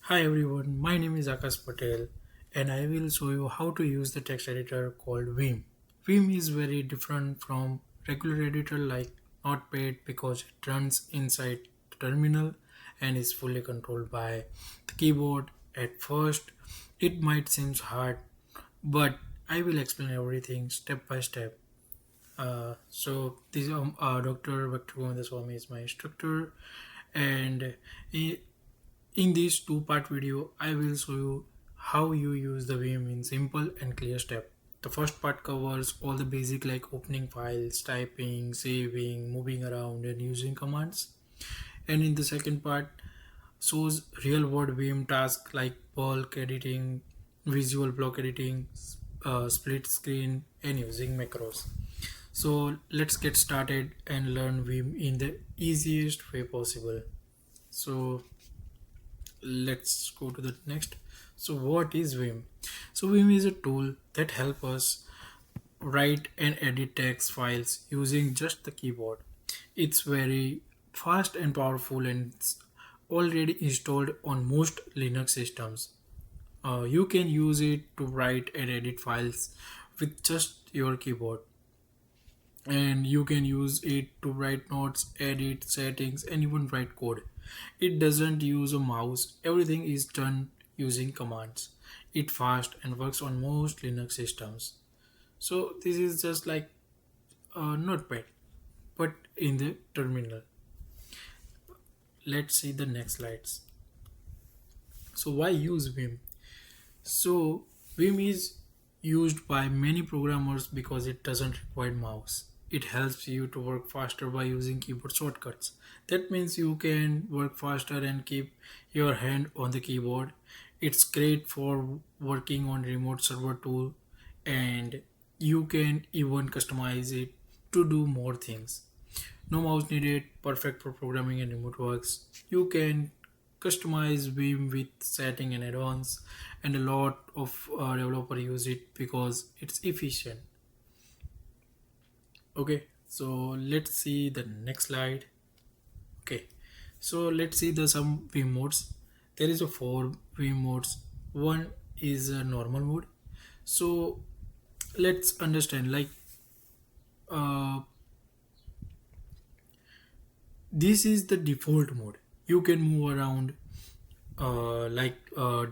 Hi everyone, my name is Akash Patel and I will show you how to use the text editor called Vim. Vim is very different from regular editor like Notepad because it runs inside the terminal and is fully controlled by the keyboard. At first, it might seem hard, but I will explain everything step by step. Dr. Bhakti Swami is my instructor, and i- in this two-part video, I will show you how you use the Vim in simple and clear step. The first part covers all the basic like opening files, typing, saving, moving around and using commands. And in the second part shows real world Vim tasks like bulk editing, visual block editing, split screen and using macros. So let's get started and learn Vim in the easiest way possible. So let's go to the next. So what is Vim? So Vim is a tool that helps us write and edit text files using just the keyboard. It's very fast and powerful and it's already installed on most Linux systems. You can use it to write and edit files with just your keyboard, and you can use it to write notes, edit settings, and even write code. It doesn't use a mouse, everything is done using commands. It's fast and works on most Linux systems. So, this is just like a notepad but in the terminal. Let's see the next slides. So, why use Vim? So, Vim is used by many programmers because it doesn't require mouse. It helps you to work faster by using keyboard shortcuts. That means you can work faster and keep your hand on the keyboard. It's great for working on remote server tool, and you can even customize it to do more things. No mouse needed, perfect for programming and remote works. You can customize Vim with setting and add-ons, and a lot of developer use it because it's efficient. Okay, so let's see the next slide. Okay, so let's see the some Vim modes. There is a four Vim modes. One is a normal mode. So let's understand like uh, this is the default mode. You can move around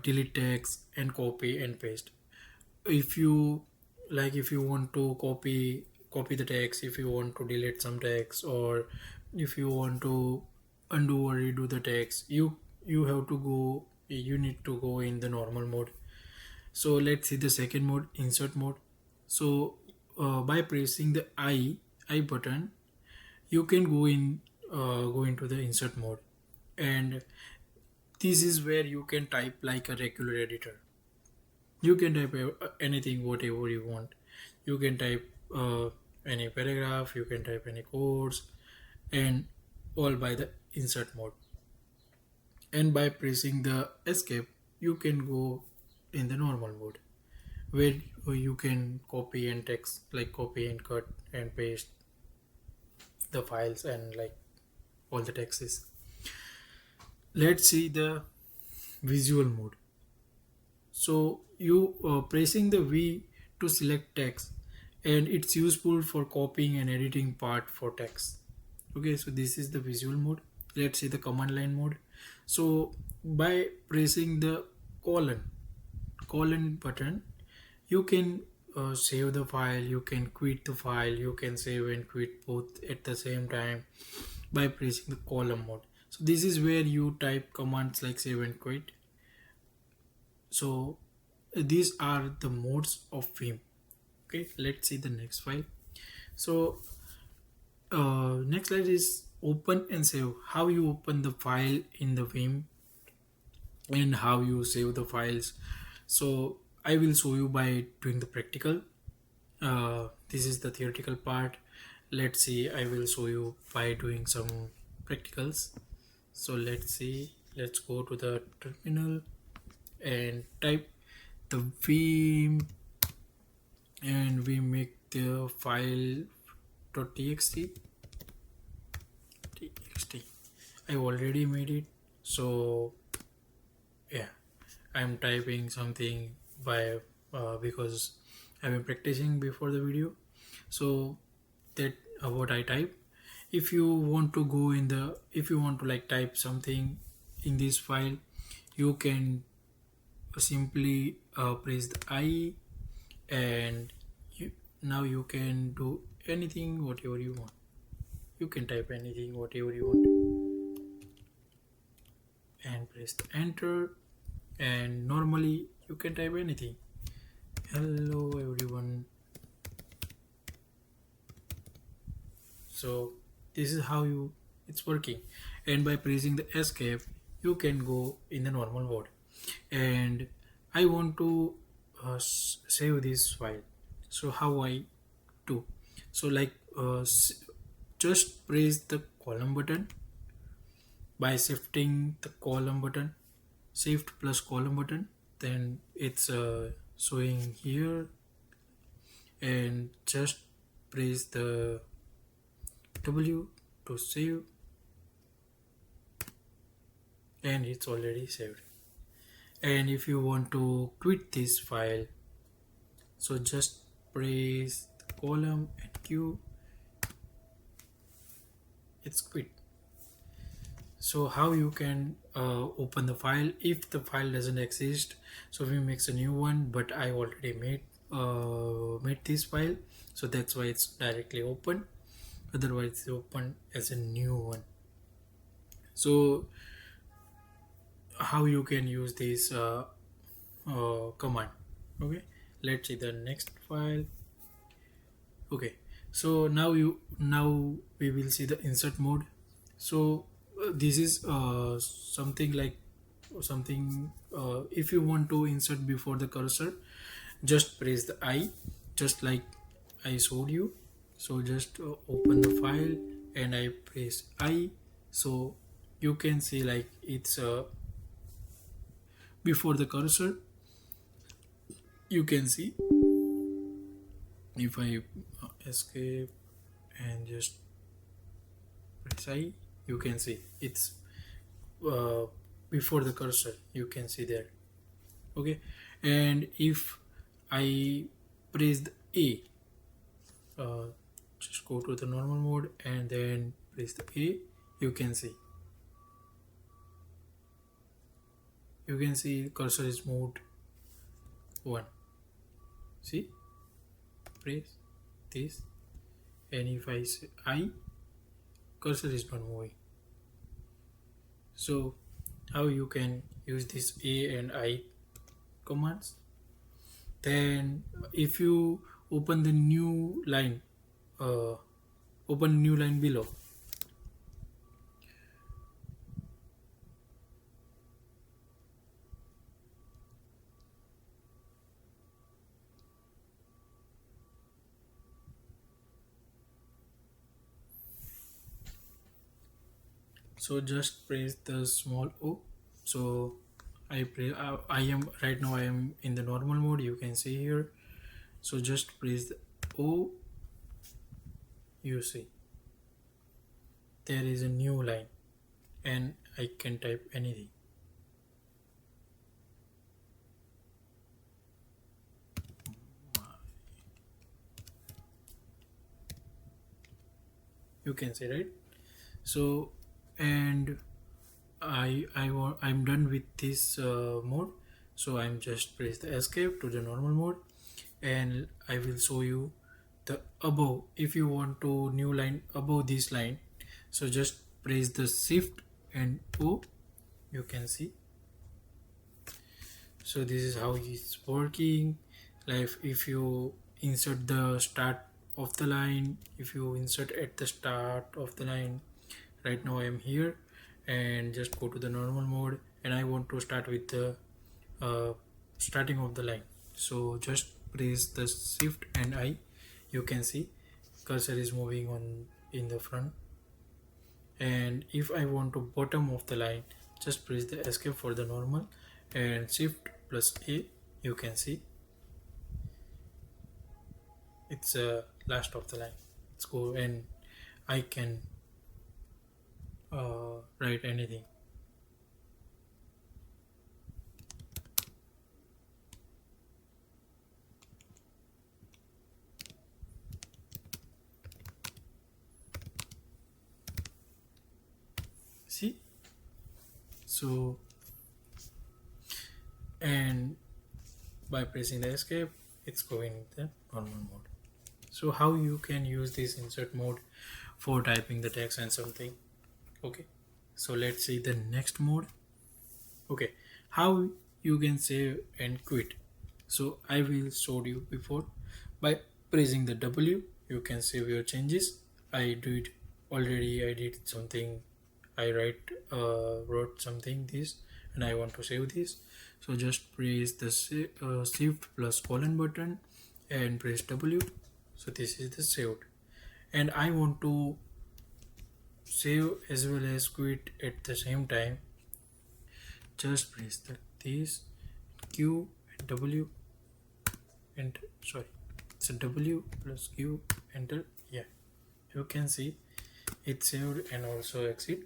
delete text and copy and paste. If you if you want to copy the text, if you want to delete some text, or if you want to undo or redo the text, you have to go you need to go in the normal mode. So let's see the second mode, insert mode. So by pressing the I button, you can go into the insert mode, and this is where you can type like a regular editor. You can type anything whatever you want. You can type any paragraph, you can type any codes, and all by the insert mode. And by pressing the escape, you can go in the normal mode where you can copy and text, like copy and cut and paste the files and like all the text is. Let's see the visual mode. So you pressing the V to select text, and it's useful for copying and editing part for text. Okay, so this is the visual mode. Let's see the command line mode. So by pressing the colon button, you can save the file, you can quit the file, you can save and quit both at the same time by pressing the column mode. So this is where you type commands like save and quit. So these are the modes of Vim. Okay, let's see the next file. So next slide is open and save. How you open the file in the Vim and how you save the files. So I will show you by doing the practical. This is the theoretical part. Let's see, I will show you by doing some practicals. So let's see, let's go to the terminal and type the Vim, and we make the file .txt. I already made it. So Yeah, I'm typing something by because I've been practicing before the video. So that what I type. If you want to go in the, if you want to like type something in this file, you can simply press the I, and you, now you can do anything whatever you want. You can type anything whatever you want and press the enter, and normally you can type anything. Hello everyone. So this is how you it's working, and by pressing the escape you can go in the normal mode. And I want to save this file. So how I do? So like just press the column button by shifting the column button, shift plus column button, then it's showing here, and just press the W to save, and it's already saved. And if you want to quit this file, so just press the column and Q, it's quit. So how you can open the file if the file doesn't exist? So we makes a new one, but I already made this file, so that's why it's directly open. Otherwise it's open as a new one. So how you can use this command? Okay, let's see the next file. Okay, so now we will see the insert mode. So this is something like something if you want to insert before the cursor, just press the I, just like I showed you. So just open the file and I press I, so you can see like it's before the cursor. You can see if I escape and just press I, you can see it's uh, before the cursor, you can see there. Okay, and if I press the A, just go to the normal mode and then press the A, you can see cursor is moved one. See, press this, and if I say I, cursor is not moving. So how you can use this A and I commands? Then if you open the new line, open new line below, so just press the small O. So I am right now, I am in the normal mode, you can see here. So just press the O, you see there is a new line and I can type anything. You can see, right? So, and I'm done with this mode. So I'm just press the escape to the normal mode, and I will show you the above. If you want to new line above this line, so just press the shift and O, you can see. So this is how it's working. Like if you insert the start of the line, if you insert at the start of the line, right now I am here, and just go to the normal mode, and I want to start with the starting of the line. So just press the shift and I, you can see cursor is moving on in the front. And if I want to bottom of the line, just press the escape for the normal and shift plus A, you can see it's last of the line. Let's go, and I can write anything. See, so, and by pressing the escape, it's going in the normal mode. So how you can use this insert mode for typing the text and something. Okay, so let's see the next mode. Okay, how you can save and quit. So I will show you before. By pressing the W, you can save your changes. I did already. I did something. I wrote something this, and I want to save this. So just press the shift plus colon button and press W. So this is the saved, and I want to save as well as quit at the same time. Just press this Q and W, and sorry, it's a W plus Q, enter. Yeah, you can see it saved and also exit.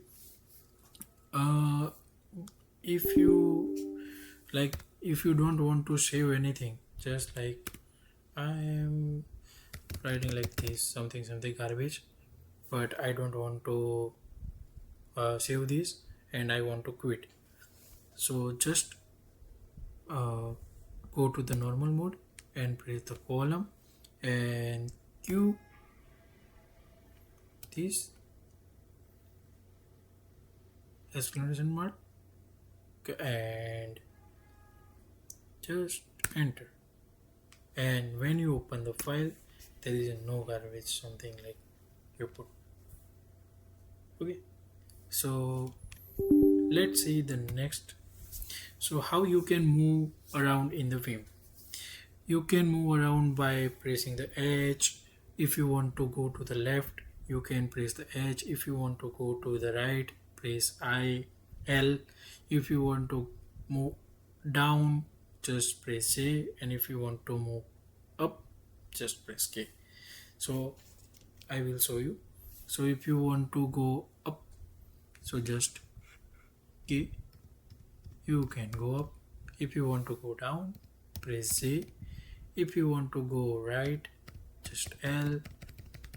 If you like, if you don't want to save anything, just like I am writing like this, something garbage, but I don't want to save this and I want to quit. So just go to the normal mode and press the column and Q this exclamation mark and just enter. And when you open the file, there is no garbage, something like you put. Okay, so let's see the next. So how you can move around in the Vim. You can move around by pressing the H. If you want to go to the left, you can press the H. If you want to go to the right, press I, L. If you want to move down, just press J. And if you want to move up, just press K. So I will show you. So if you want to go up, so just K, you can go up. If you want to go down, press J. If you want to go right, just L.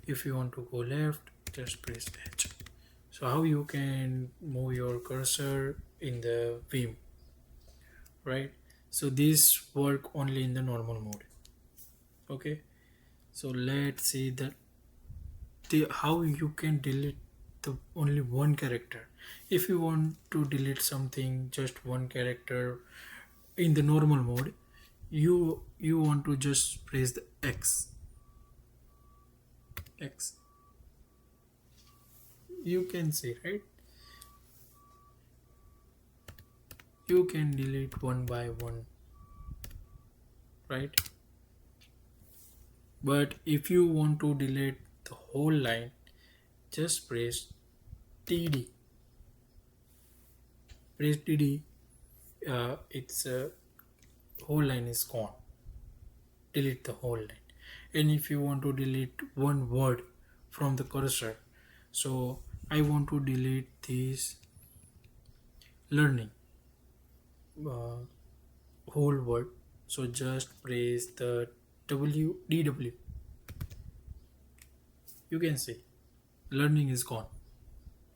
If you want to go left, just press H. So how you can move your cursor in the Vim, right? So this work only in the normal mode. Okay, so let's see that how you can delete the only one character. If you want to delete something, just one character in the normal mode, you want to just press the X. You can see, right? You can delete one by one, right? But if you want to delete the whole line, just press TD. Press TD. It's whole line is gone. Delete the whole line. And if you want to delete one word from the cursor, so I want to delete this learning whole word. So just press the DW. You can see learning is gone,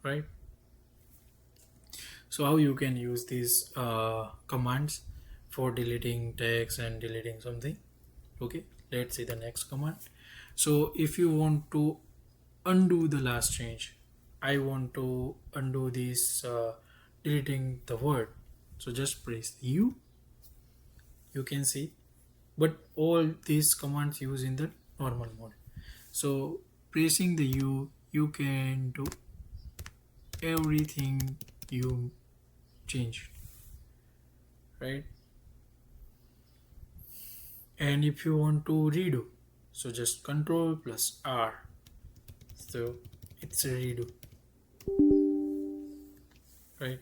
right? So how you can use these commands for deleting text and deleting something. Okay, let's see the next command. So if you want to undo the last change, I want to undo this deleting the word, so just press U. You can see, but all these commands use in the normal mode. So pressing the U, you can do everything you changed, right? And if you want to redo, so just Control plus R, so it's a redo, right?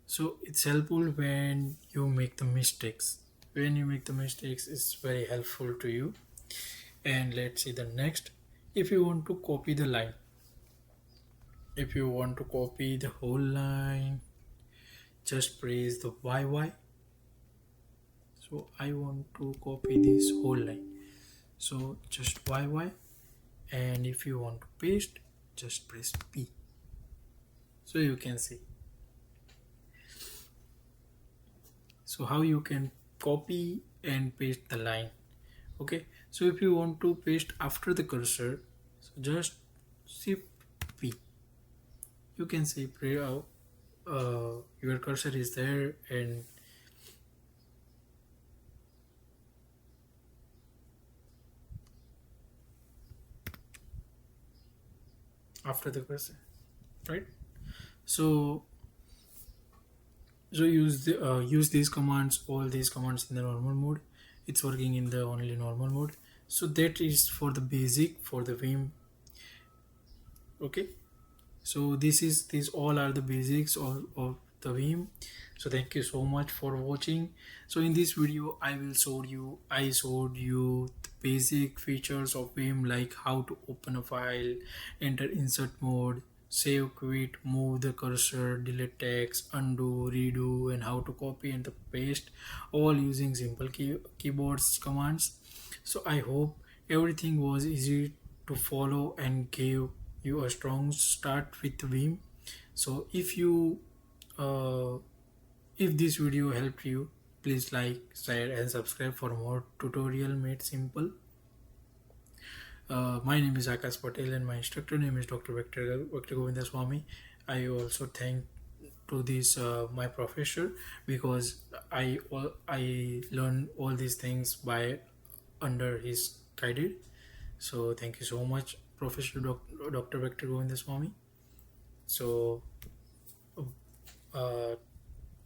So it's helpful when you make the mistakes. When you make the mistakes, it's very helpful to you. And let's see the next. If you want to copy the line, if you want to copy the whole line, just press the YY. So I want to copy this whole line, so just YY. And if you want to paste, just press P. So you can see. So how you can copy and paste the line. Okay, so if you want to paste after the cursor, so just shift P. You can see your cursor is there, and after the cursor, right? So use these commands, all these commands in the normal mode. It's working in the only normal mode. So that is for the basic for the Vim. Okay, so these all are the basics of the Vim. So thank you so much for watching. So in this video I showed you the basic features of Vim, like how to open a file, enter insert mode, save, quit, move the cursor, delete text, undo, redo, and how to copy and the paste, all using simple keyboards commands. So I hope everything was easy to follow and gave you a strong start with Vim. So uh, if this video helped you, please like, share, and subscribe for more tutorial made simple. My name is Akash Patel, and my instructor name is Dr. Victor Govindaswamy. I also thank to this my professor, because I learned all these things by under his guided. So thank you so much, Professor Dr. Victor Govindaswamy. So, uh,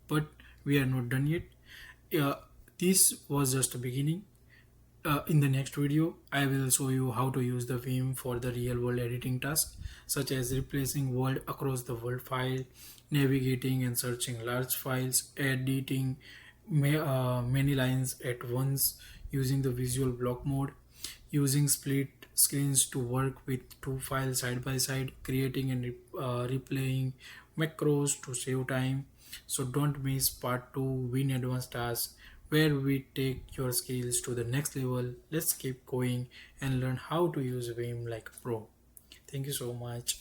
but we are not done yet. Uh, this was just a beginning. In the next video, I will show you how to use the Vim for the real world editing tasks, such as replacing word across the world file, navigating and searching large files, editing many lines at once using the visual block mode, using split screens to work with two files side by side, creating and replaying macros to save time. So don't miss part 2, Win Advanced Tasks, where we take your skills to the next level. Let's keep going and learn how to use Vim like a pro. Thank you so much.